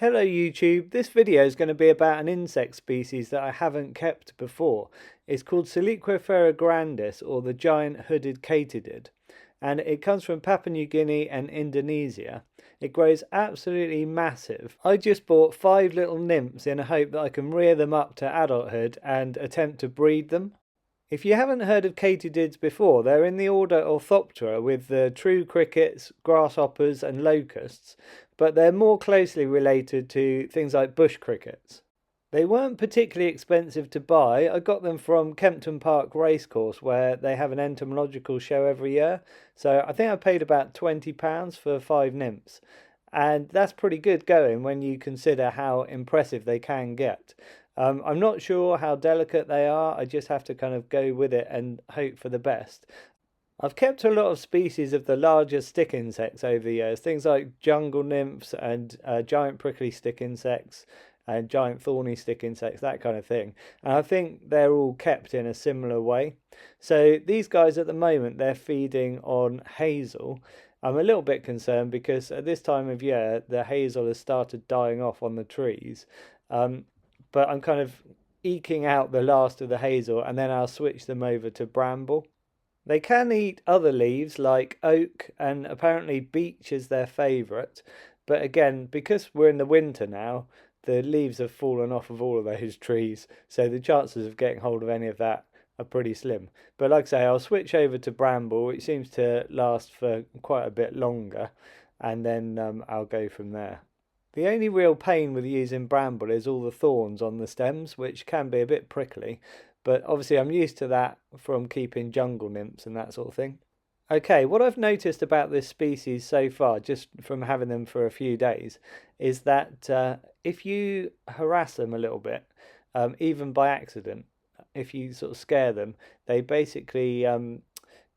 Hello YouTube, this video is going to be about an insect species that I haven't kept before. It's called Siliquifera grandis, or the giant hooded katydid, and it comes from Papua New Guinea and Indonesia. It grows absolutely massive. I just bought 5 little nymphs in a hope that I can rear them up to adulthood and attempt to breed them. If you haven't heard of katydids before, they're in the order Orthoptera with the true crickets, grasshoppers and locusts, but they're more closely related to things like bush crickets. They weren't particularly expensive to buy. I got them from Kempton Park Racecourse, where they have an entomological show every year. So I think I paid about £20 for 5 nymphs. And that's pretty good going when you consider how impressive they can get. I'm not sure how delicate they are. I just have to kind of go with it and hope for the best. I've kept a lot of species of the larger stick insects over the years, things like jungle nymphs and giant prickly stick insects and giant thorny stick insects, that kind of thing. And I think they're all kept in a similar way. So these guys at the moment, they're feeding on hazel. I'm a little bit concerned because at this time of year, the hazel has started dying off on the trees. But I'm kind of eking out the last of the hazel and then I'll switch them over to bramble. They can eat other leaves like oak, and apparently beech is their favourite. But again, because we're in the winter now, the leaves have fallen off of all of those trees, so the chances of getting hold of any of that are pretty slim. But like I say, I'll switch over to bramble, which seems to last for quite a bit longer, and then I'll go from there. The only real pain with using bramble is all the thorns on the stems, which can be a bit prickly, but obviously I'm used to that from keeping jungle nymphs and that sort of thing. Okay, what I've noticed about this species so far, just from having them for a few days, is that if you harass them a little bit, even by accident, if you sort of scare them, they basically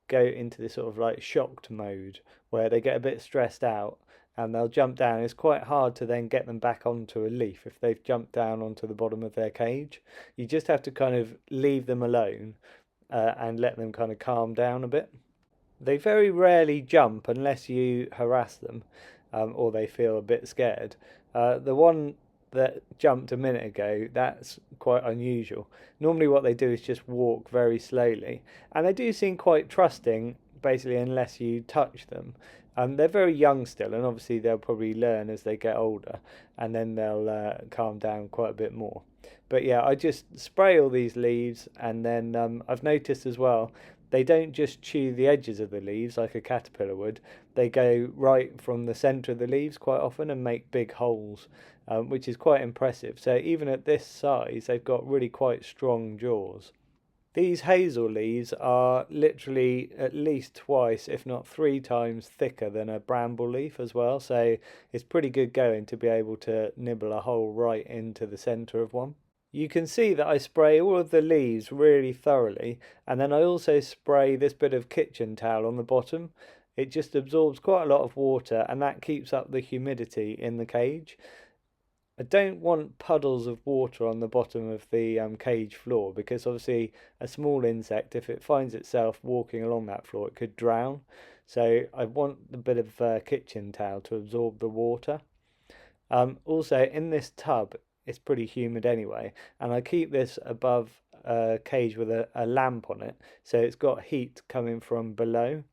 go into this sort of like shocked mode where they get a bit stressed out and they'll jump down. It's quite hard to then get them back onto a leaf if they've jumped down onto the bottom of their cage. You just have to kind of leave them alone and let them kind of calm down a bit. They very rarely jump unless you harass them or they feel a bit scared. The one that jumped a minute ago, that's quite unusual. Normally what they do is just walk very slowly, and they do seem quite trusting, basically, unless you touch them. They're very young still, and obviously they'll probably learn as they get older, and then they'll calm down quite a bit more. But yeah, I just spray all these leaves, and then I've noticed as well, they don't just chew the edges of the leaves like a caterpillar would. They go right from the centre of the leaves quite often and make big holes, which is quite impressive. So even at this size, they've got really quite strong jaws. These hazel leaves are literally at least twice, if not 3 times, thicker than a bramble leaf as well. So it's pretty good going to be able to nibble a hole right into the centre of one. You can see that I spray all of the leaves really thoroughly, and then I also spray this bit of kitchen towel on the bottom. It just absorbs quite a lot of water and that keeps up the humidity in the cage. I don't want puddles of water on the bottom of the cage floor, because obviously a small insect, if it finds itself walking along that floor, it could drown. So I want a bit of kitchen towel to absorb the water. Also, in this tub, it's pretty humid anyway, and I keep this above a cage with a lamp on it, so it's got heat coming from below.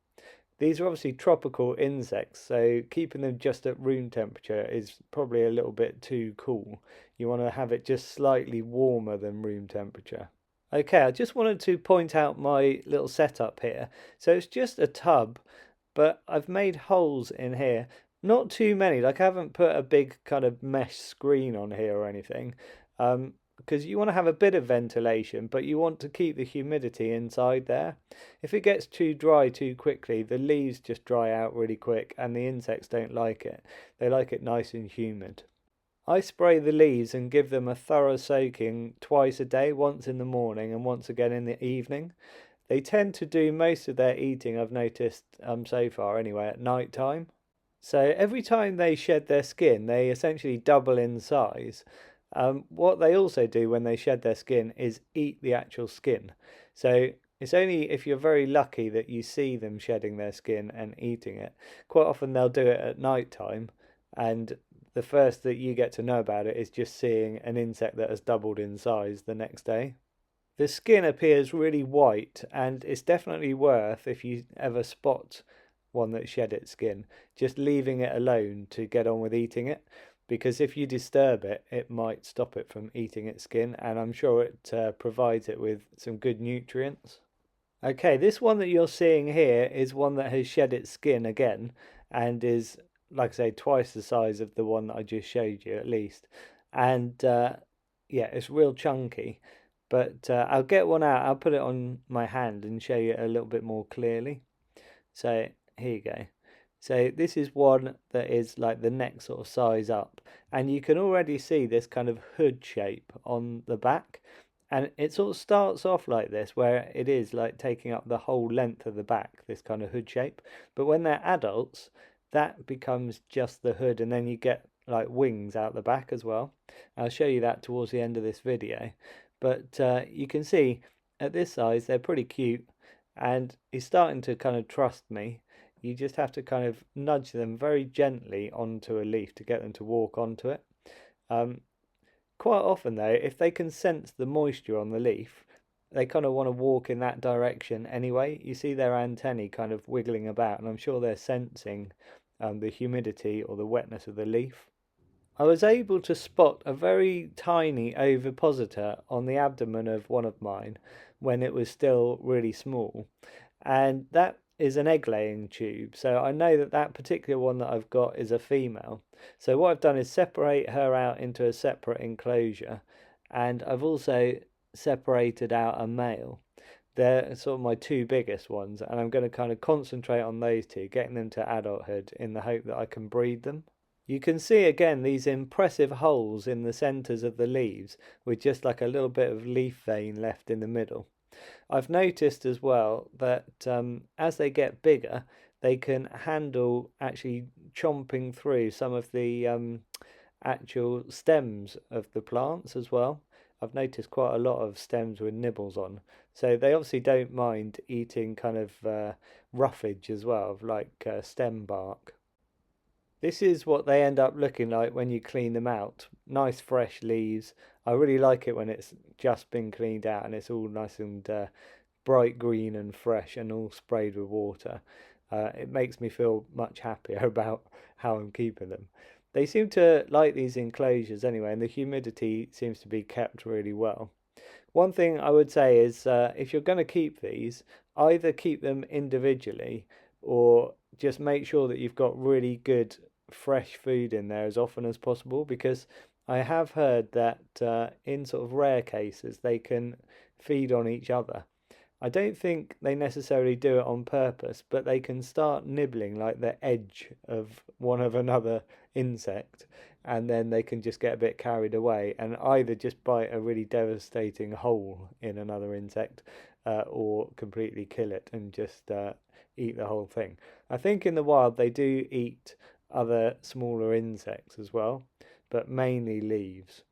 These are obviously tropical insects, so keeping them just at room temperature is probably a little bit too cool. You want to have it just slightly warmer than room temperature. Okay, I just wanted to point out my little setup here. So it's just a tub, but I've made holes in here. Not too many, like I haven't put a big kind of mesh screen on here or anything. Because you want to have a bit of ventilation, but you want to keep the humidity inside there. If it gets too dry too quickly, the leaves just dry out really quick and the insects don't like it. They like it nice and humid. I spray the leaves and give them a thorough soaking twice a day, once in the morning and once again in the evening. They tend to do most of their eating, I've noticed so far anyway, at night time. So every time they shed their skin, they essentially double in size. What they also do when they shed their skin is eat the actual skin. So it's only if you're very lucky that you see them shedding their skin and eating it. Quite often they'll do it at night time, and the first that you get to know about it is just seeing an insect that has doubled in size the next day. The skin appears really white, and it's definitely worth, if you ever spot one that shed its skin, just leaving it alone to get on with eating it, because if you disturb it, it might stop it from eating its skin, and I'm sure it provides it with some good nutrients. Okay, this one that you're seeing here is one that has shed its skin again, and is, like I say, twice the size of the one that I just showed you at least. And yeah, it's real chunky. But I'll get one out, I'll put it on my hand and show you a little bit more clearly. So here you go. So this is one that is like the next sort of size up, and you can already see this kind of hood shape on the back, and it sort of starts off like this, where it is like taking up the whole length of the back, this kind of hood shape. But when they're adults, that becomes just the hood, and then you get like wings out the back as well. I'll show you that towards the end of this video. But you can see at this size they're pretty cute, and he's starting to kind of trust me. You just have to kind of nudge them very gently onto a leaf to get them to walk onto it. Quite often though, if they can sense the moisture on the leaf, they kind of want to walk in that direction anyway. You see their antennae kind of wiggling about, and I'm sure they're sensing the humidity or the wetness of the leaf. I was able to spot a very tiny ovipositor on the abdomen of one of mine when it was still really small, and that is an egg laying tube, so I know that that particular one that I've got is a female. So what I've done is separate her out into a separate enclosure, and I've also separated out a male. They're sort of my two biggest ones, and I'm going to kind of concentrate on those two, getting them to adulthood in the hope that I can breed them. You can see again these impressive holes in the centres of the leaves with just like a little bit of leaf vein left in the middle. I've noticed as well that as they get bigger, they can handle actually chomping through some of the actual stems of the plants as well. I've noticed quite a lot of stems with nibbles on. So they obviously don't mind eating kind of roughage as well, of like stem bark. This is what they end up looking like when you clean them out. Nice fresh leaves. I really like it when it's just been cleaned out and it's all nice and bright green and fresh and all sprayed with water. It makes me feel much happier about how I'm keeping them. They seem to like these enclosures anyway, and the humidity seems to be kept really well. One thing I would say is if you're going to keep these, either keep them individually or just make sure that you've got really good fresh food in there as often as possible, because I have heard that in sort of rare cases they can feed on each other. I don't think they necessarily do it on purpose, but they can start nibbling like the edge of one of another insect, and then they can just get a bit carried away and either just bite a really devastating hole in another insect or completely kill it and just eat the whole thing. I think in the wild they do eat other smaller insects as well, but mainly leaves.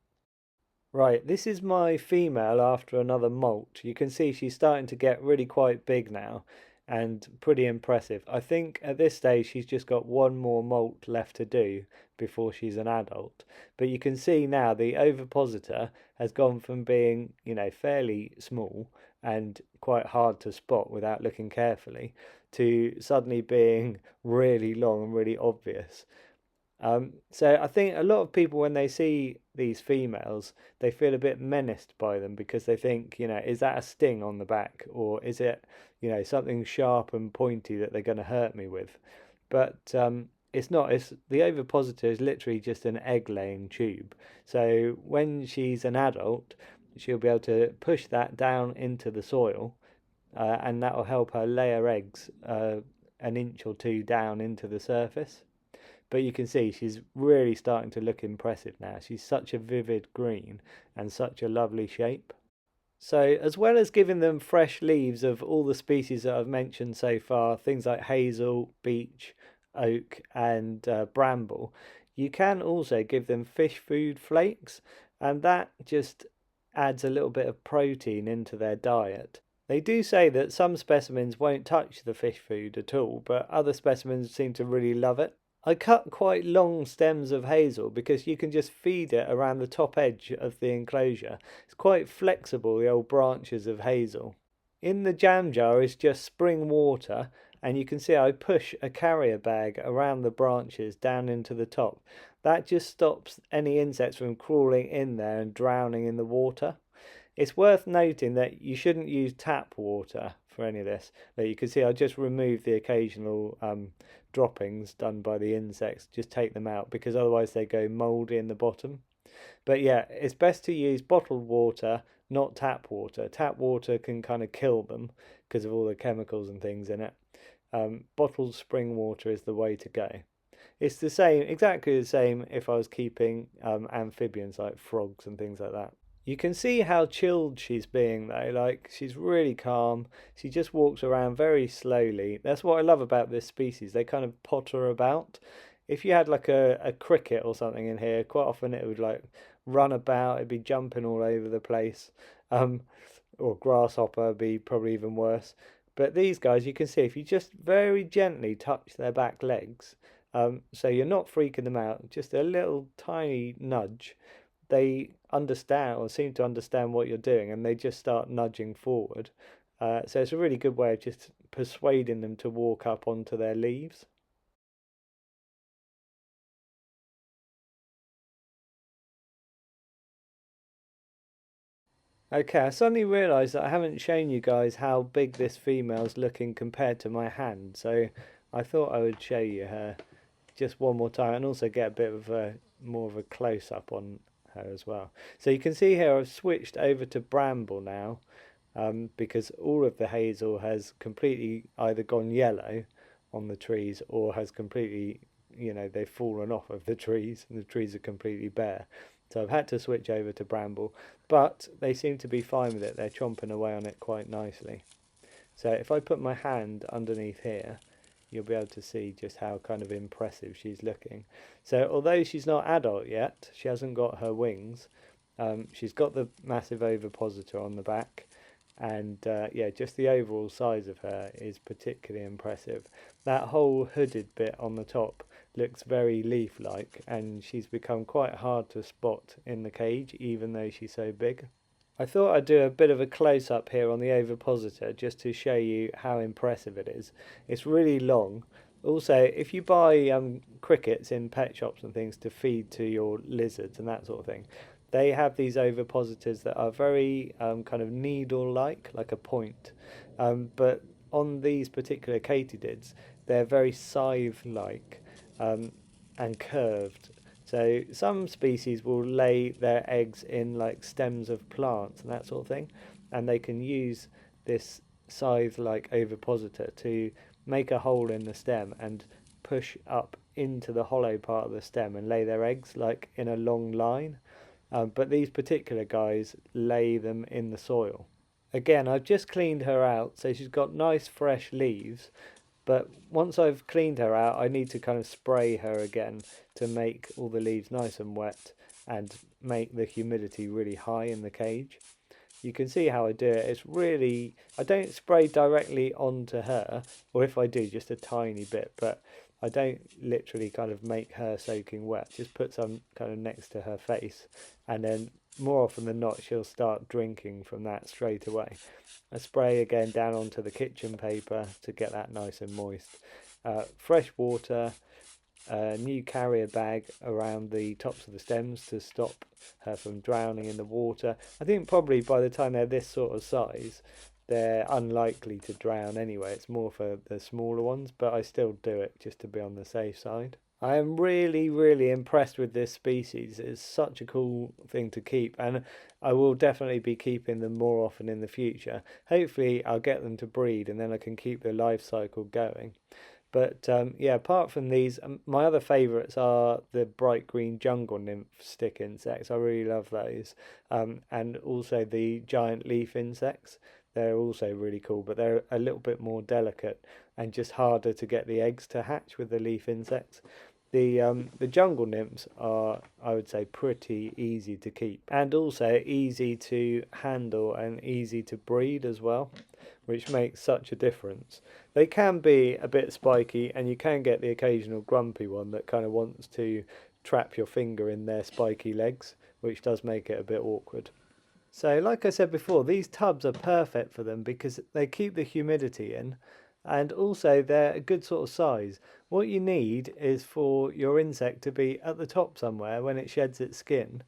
Right, this is my female after another molt. You can see she's starting to get really quite big now and pretty impressive. I think at this stage she's just got one more molt left to do before she's an adult. But you can see now the ovipositor has gone from being, fairly small and quite hard to spot without looking carefully to suddenly being really long and really obvious. So I think a lot of people, when they see these females, they feel a bit menaced by them because they think, is that a sting on the back, or is it, something sharp and pointy that they're going to hurt me with? But it's not. It's the ovipositor is literally just an egg-laying tube. So when she's an adult, she'll be able to push that down into the soil, and that will help her lay her eggs an inch or two down into the surface. But you can see she's really starting to look impressive now. She's such a vivid green and such a lovely shape. So as well as giving them fresh leaves of all the species that I've mentioned so far, things like hazel, beech, oak and bramble, you can also give them fish food flakes, and that just adds a little bit of protein into their diet. They do say that some specimens won't touch the fish food at all, but other specimens seem to really love it. I cut quite long stems of hazel because you can just feed it around the top edge of the enclosure. It's quite flexible, the old branches of hazel. In the jam jar is just spring water, and you can see I push a carrier bag around the branches down into the top. That just stops any insects from crawling in there and drowning in the water. It's worth noting that you shouldn't use tap water for any of this. That you can see I just remove the occasional droppings done by the insects, just take them out because otherwise they go mouldy in the bottom. But yeah, it's best to use bottled water, not tap water. Tap water can kind of kill them because of all the chemicals and things in it. Bottled spring water is the way to go. It's the same, exactly the same if I was keeping amphibians like frogs and things like that. You can see how chilled she's being though, like she's really calm. She just walks around very slowly. That's what I love about this species. They kind of potter about. If you had like a cricket or something in here, quite often it would like run about, it'd be jumping all over the place. Um, or grasshopper would be probably even worse. But these guys, you can see if you just very gently touch their back legs, so you're not freaking them out, just a little tiny nudge, they understand or seem to understand what you're doing and they just start nudging forward. So it's a really good way of just persuading them to walk up onto their leaves. Okay, I suddenly realised that I haven't shown you guys how big this female's looking compared to my hand, so I thought I would show you her just one more time and also get a bit of a more of a close up on her as well. So you can see here I've switched over to bramble now, because all of the hazel has completely either gone yellow on the trees or has completely, they've fallen off of the trees and the trees are completely bare. So I've had to switch over to bramble, but they seem to be fine with it. They're chomping away on it quite nicely. So if I put my hand underneath here, you'll be able to see just how kind of impressive she's looking. So although she's not adult yet, she hasn't got her wings, she's got the massive ovipositor on the back, and yeah, just the overall size of her is particularly impressive. That whole hooded bit on the top looks very leaf-like, and she's become quite hard to spot in the cage even though she's so big. I thought I'd do a bit of a close-up here on the ovipositor just to show you how impressive it is. It's really long. Also, if you buy crickets in pet shops and things to feed to your lizards and that sort of thing, they have these ovipositors that are very kind of needle-like, like a point. But on these particular katydids, they're very scythe-like and curved. So some species will lay their eggs in like stems of plants and that sort of thing, and they can use this scythe-like ovipositor to make a hole in the stem and push up into the hollow part of the stem and lay their eggs like in a long line. But these particular guys lay them in the soil. Again, I've just cleaned her out, so she's got nice fresh leaves. But once I've cleaned her out, I need to kind of spray her again to make all the leaves nice and wet and make the humidity really high in the cage. You can see how I do it. It's really, I don't spray directly onto her, or if I do, just a tiny bit, but I don't literally kind of make her soaking wet. Just put some kind of next to her face, and then more often than not, she'll start drinking from that straight away. I spray again down onto the kitchen paper to get that nice and moist. Fresh water, a new carrier bag around the tops of the stems to stop her from drowning in the water. I think probably by the time they're this sort of size, they're unlikely to drown anyway. It's more for the smaller ones, but I still do it just to be on the safe side. I am really, really impressed with this species. It's such a cool thing to keep, and I will definitely be keeping them more often in the future. Hopefully, I'll get them to breed, and then I can keep their life cycle going. But yeah, apart from these, my other favourites are the bright green Jungle Nymph Stick Insects. I really love those. And also the giant leaf insects. They're also really cool, but they're a little bit more delicate and just harder to get the eggs to hatch with the leaf insects. The jungle nymphs are, I would say, pretty easy to keep, and also easy to handle and easy to breed as well, which makes such a difference. They can be a bit spiky, and you can get the occasional grumpy one that kind of wants to trap your finger in their spiky legs, which does make it a bit awkward. So, like I said before, these tubs are perfect for them because they keep the humidity in, and also they're a good sort of size. What you need is for your insect to be at the top somewhere when it sheds its skin,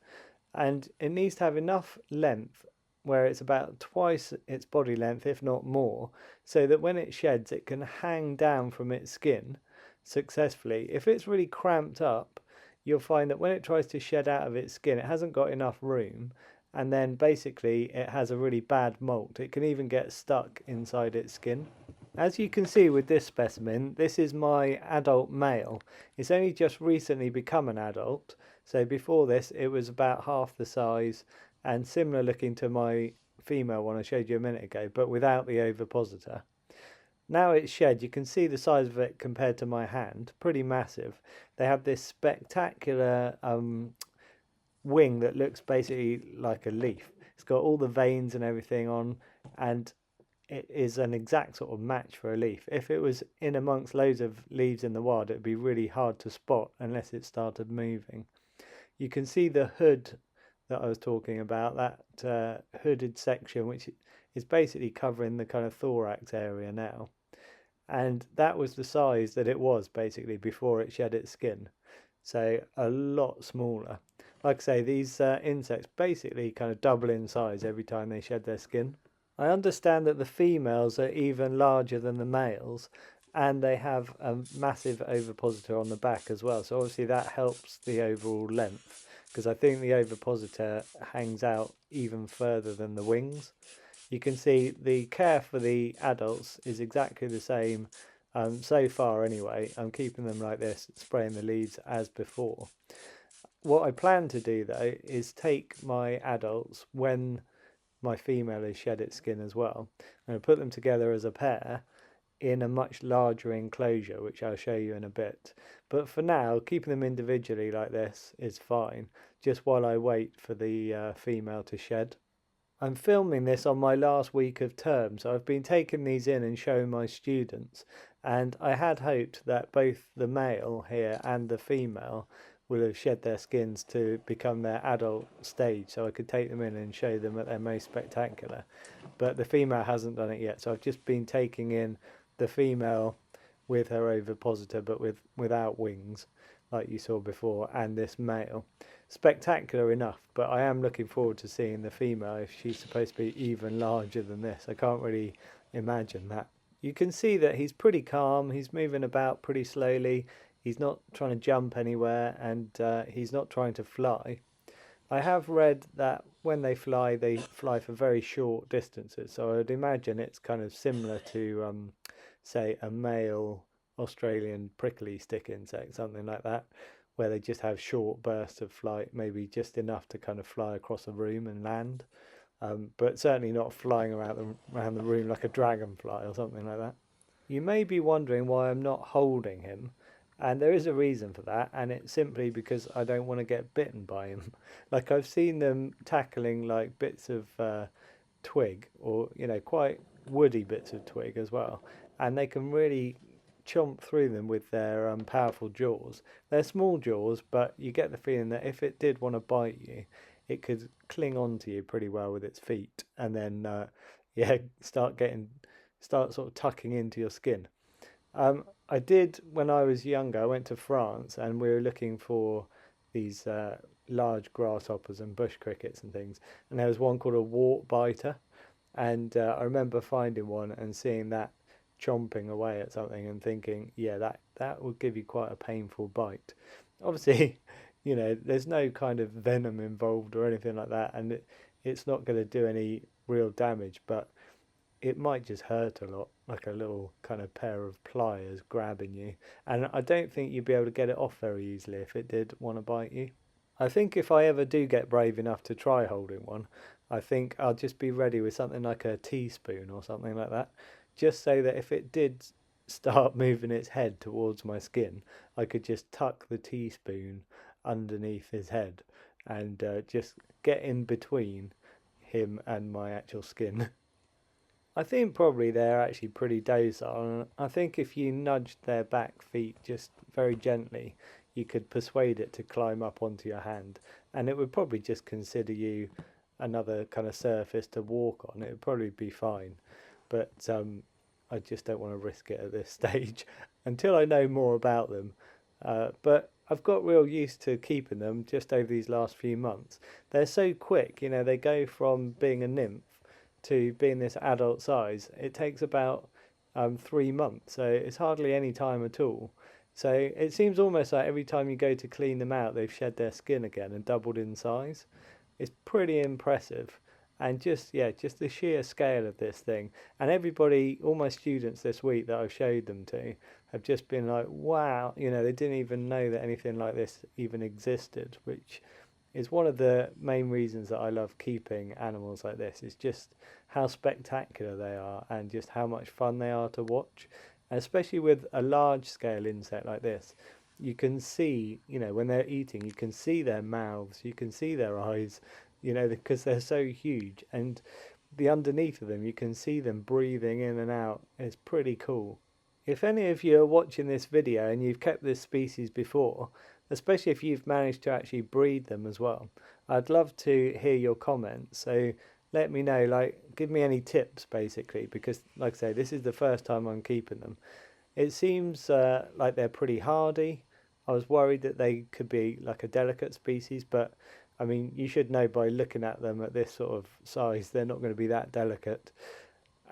and it needs to have enough length where it's about twice its body length, if not more, so that when it sheds, it can hang down from its skin successfully. If it's really cramped up, you'll find that when it tries to shed out of its skin, it hasn't got enough room, and then basically it has a really bad molt. It can even get stuck inside its skin. As you can see with this specimen, this is my adult male. It's only just recently become an adult, so before this it was about half the size and similar looking to my female one I showed you a minute ago, but without the ovipositor. Now it's shed, you can see the size of it compared to my hand, pretty massive. They have this spectacular wing that looks basically like a leaf. It's got all the veins and everything on, and it is an exact sort of match for a leaf. If it was in amongst loads of leaves in the wild, it would be really hard to spot unless it started moving. You can see the hood that I was talking about, that hooded section, which is basically covering the kind of thorax area now. And that was the size that it was basically before it shed its skin. So a lot smaller. Like I say, these insects basically kind of double in size every time they shed their skin. I understand that the females are even larger than the males, and they have a massive ovipositor on the back as well. So obviously that helps the overall length, because I think the ovipositor hangs out even further than the wings. You can see the care for the adults is exactly the same so far anyway. I'm keeping them like this, spraying the leaves as before. What I plan to do though is take my adults when my female has shed its skin as well. I'm going to put them together as a pair in a much larger enclosure, which I'll show you in a bit. But for now, keeping them individually like this is fine, just while I wait for the female to shed. I'm filming this on my last week of term, so I've been taking these in and showing my students, and I had hoped that both the male here and the female will have shed their skins to become their adult stage, so I could take them in and show them at their most spectacular. But the female hasn't done it yet, so I've just been taking in the female with her ovipositor but without wings, like you saw before, and this male. Spectacular enough, but I am looking forward to seeing the female if she's supposed to be even larger than this. I can't really imagine that. You can see that he's pretty calm, he's moving about pretty slowly, he's not trying to jump anywhere, and he's not trying to fly. I have read that when they fly for very short distances, so I would imagine it's kind of similar to say a male Australian prickly stick insect, something like that, where they just have short bursts of flight, maybe just enough to kind of fly across a room and land, but certainly not flying around the room like a dragonfly or something like that. You may be wondering why I'm not holding him, and there is a reason for that, and it's simply because I don't want to get bitten by him. Like, I've seen them tackling like bits of twig, or quite woody bits of twig as well, and they can really chomp through them with their powerful jaws. They're small jaws, but you get the feeling that if it did want to bite you, it could cling on to you pretty well with its feet, and then start sort of tucking into your skin. I did, when I was younger, I went to France and we were looking for these large grasshoppers and bush crickets and things, and there was one called a wart biter, and I remember finding one and seeing that chomping away at something and thinking, yeah, that would give you quite a painful bite. Obviously, there's no kind of venom involved or anything like that, and it's not going to do any real damage, but it might just hurt a lot, like a little kind of pair of pliers grabbing you. And I don't think you'd be able to get it off very easily if it did want to bite you. I think if I ever do get brave enough to try holding one, I think I'll just be ready with something like a teaspoon or something like that, just so that if it did start moving its head towards my skin, I could just tuck the teaspoon underneath his head and just get in between him and my actual skin. I think probably they're actually pretty docile. And I think if you nudged their back feet just very gently, you could persuade it to climb up onto your hand, and it would probably just consider you another kind of surface to walk on. It would probably be fine, but I just don't want to risk it at this stage until I know more about them. But I've got real used to keeping them just over these last few months. They're so quick, you know, they go from being a nymph to being this adult size. It takes about 3 months, so it's hardly any time at all. So it seems almost like every time you go to clean them out, they've shed their skin again and doubled in size. It's pretty impressive. And just, yeah, just the sheer scale of this thing. And everybody, all my students this week that I've showed them to, have just been like, wow, you know, they didn't even know that anything like this even existed, which is one of the main reasons that I love keeping animals like this. Is just how spectacular they are and just how much fun they are to watch. And especially with a large scale insect like this, you can see, you know, when they're eating, you can see their mouths, you can see their eyes, you know, because they're so huge. And the underneath of them, you can see them breathing in and out. It's pretty cool. If any of you are watching this video and you've kept this species before, especially if you've managed to actually breed them as well, I'd love to hear your comments. So let me know, like, give me any tips basically, because like I say, this is the first time I'm keeping them. It seems like they're pretty hardy. I was worried that they could be like a delicate species, but I mean, you should know by looking at them at this sort of size, they're not going to be that delicate.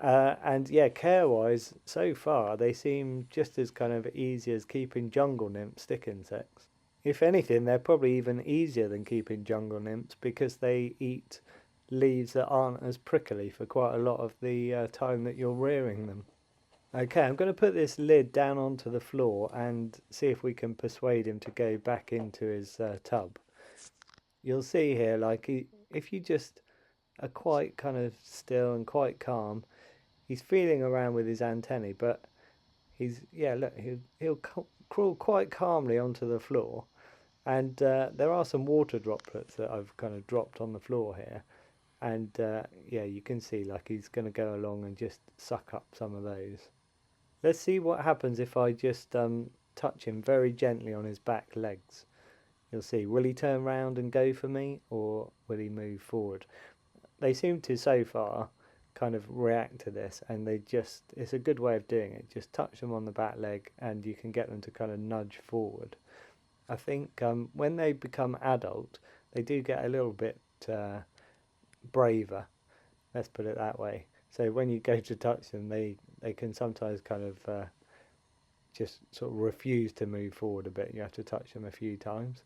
And yeah, care-wise, so far they seem just as kind of easy as keeping jungle nymph stick insects. If anything, they're probably even easier than keeping jungle nymphs because they eat leaves that aren't as prickly for quite a lot of the time that you're rearing them. Okay, I'm going to put this lid down onto the floor and see if we can persuade him to go back into his tub. You'll see here, like, if you just are quite kind of still and quite calm, he's feeling around with his antennae, but he's, yeah, look, he'll crawl quite calmly onto the floor. And there are some water droplets that I've kind of dropped on the floor here. And yeah, you can see like he's going to go along and just suck up some of those. Let's see what happens if I just touch him very gently on his back legs. You'll see, will he turn round and go for me, or will he move forward? They seem to, so far, kind of react to this, and they just, it's a good way of doing it. Just touch them on the back leg and you can get them to kind of nudge forward. I think when they become adult, they do get a little bit braver, let's put it that way. So when you go to touch them, they can sometimes kind of just sort of refuse to move forward a bit. You have to touch them a few times.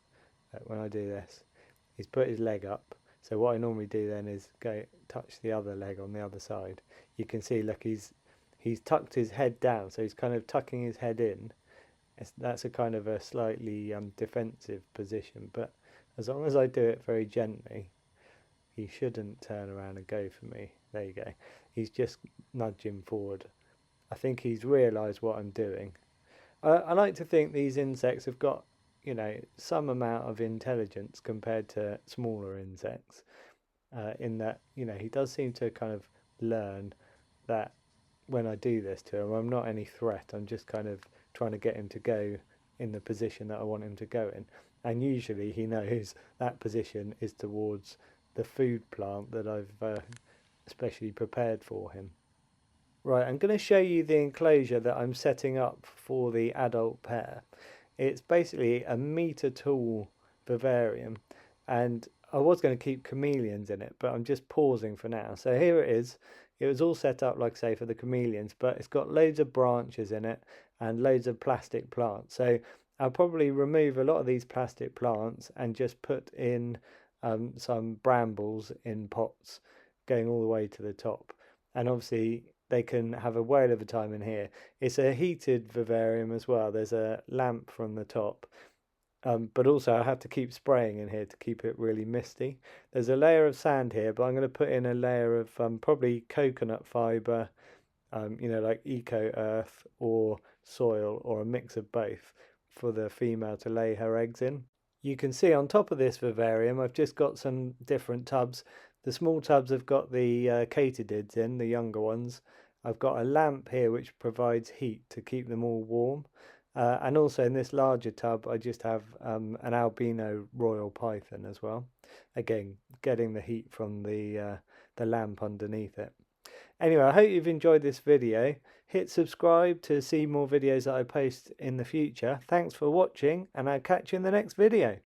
When I do this, he's put his leg up. So what I normally do then is go touch the other leg on the other side. You can see, look, he's tucked his head down, so he's kind of tucking his head in. That's a kind of a slightly defensive position, but as long as I do it very gently, he shouldn't turn around and go for me. There you go. He's just nudging forward. I think he's realised what I'm doing. I like to think these insects have got, you know, some amount of intelligence compared to smaller insects, in that, you know, he does seem to kind of learn that when I do this to him, I'm not any threat. I'm just kind of trying to get him to go in the position that I want him to go in. And usually he knows that position is towards the food plant that I've especially prepared for him. Right, I'm going to show you the enclosure that I'm setting up for the adult pair. It's basically a metre tall vivarium, and I was going to keep chameleons in it, but I'm just pausing for now. So here it is. It was all set up, like I say, for the chameleons, but it's got loads of branches in it and loads of plastic plants. So I'll probably remove a lot of these plastic plants and just put in some brambles in pots going all the way to the top. And obviously they can have a whale of a time in here. It's a heated vivarium as well. There's a lamp from the top. But also I have to keep spraying in here to keep it really misty. There's a layer of sand here, but I'm going to put in a layer of probably coconut fibre, like eco earth or soil or a mix of both for the female to lay her eggs in. You can see on top of this vivarium I've just got some different tubs. The small tubs have got the katydids in, the younger ones. I've got a lamp here which provides heat to keep them all warm. And also in this larger tub I just have an albino royal python as well. Again, getting the heat from the lamp underneath it. Anyway, I hope you've enjoyed this video. Hit subscribe to see more videos that I post in the future. Thanks for watching, and I'll catch you in the next video.